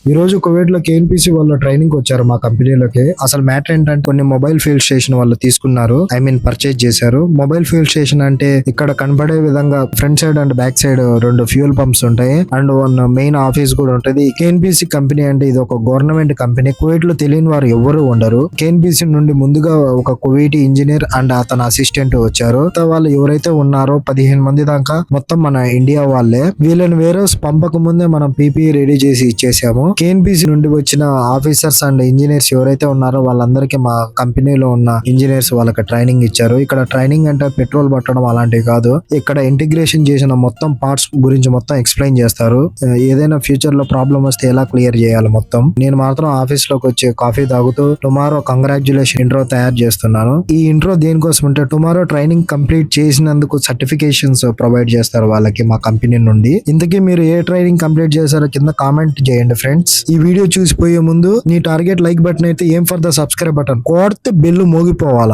ఈ రోజు కువైట్ లో కేఎన్పిసి వాళ్ళు ట్రైనింగ్ వచ్చారు మా కంపెనీలోకి. అసలు మ్యాటర్ ఏంటంటే కొన్ని మొబైల్ ఫీల్డ్ స్టేషన్ వాళ్ళు తీసుకున్నారు, పర్చేజ్ చేశారు. మొబైల్ ఫీల్డ్ స్టేషన్ అంటే ఇక్కడ కనబడే విధంగా front side and back side 2 fuel pumps ఉంటాయి అండ్ 1 మెయిన్ ఆఫీస్ కూడా ఉంటది. కేఎన్పిసి కంపెనీ అంటే ఇది ఒక గవర్నమెంట్ కంపెనీ. కువైట్ లో తెలియని వారు ఎవరు ఉండరు. కేఎన్పిసి నుండి ముందుగా ఒక కువైటీ ఇంజనీర్ అండ్ అతని అసిస్టెంట్ వచ్చారు. వాళ్ళు ఎవరైతే ఉన్నారో 15 మంది దాకా మొత్తం మన ఇండియా వాళ్ళే. వీళ్ళని వేరే పంపక ముందే మనం పీపీ రెడీ చేసి ఇచ్చేసాము. కేఎన్పిసి నుండి వచ్చిన ఆఫీసర్స్ అండ్ ఇంజనీర్స్ ఎవరైతే ఉన్నారో వాళ్ళందరికీ మా కంపెనీలో ఉన్న ఇంజనీర్స్ వాళ్ళకి ట్రైనింగ్ ఇచ్చారు. ఇక్కడ ట్రైనింగ్ అంటే పెట్రోల్ పట్టడం అలాంటివి కాదు. ఇక్కడ ఇంటిగ్రేషన్ చేసిన మొత్తం పార్ట్స్ గురించి మొత్తం ఎక్స్ప్లెయిన్ చేస్తారు. ఏదైనా ఫ్యూచర్ లో ప్రాబ్లం వస్తే ఎలా క్లియర్ చేయాలి మొత్తం. నేను మాత్రం ఆఫీస్ లోకి వచ్చి కాఫీ తాగుతూ టుమారో కంగ్రాచులేషన్ ఇంట్రో తయారు చేస్తున్నాను. ఈ ఇంట్రో దేనికోసం అంటే టుమారో ట్రైనింగ్ కంప్లీట్ చేసినందుకు సర్టిఫికేషన్స్ ప్రొవైడ్ చేస్తారు వాళ్ళకి మా కంపెనీ నుండి. ఇంతకీ మీరు ఏ ట్రైనింగ్ కంప్లీట్ చేశారో కింద కామెంట్ చేయండి ఫ్రెండ్స్. ఈ వీడియో చూసిపోయే ముందు నీ టార్గెట్ లైక్ బటన్ అయితే ఏం ఫర్ ద సబ్స్క్రైబ్ బటన్ కొడితే బెల్ మోగిపోవాలా.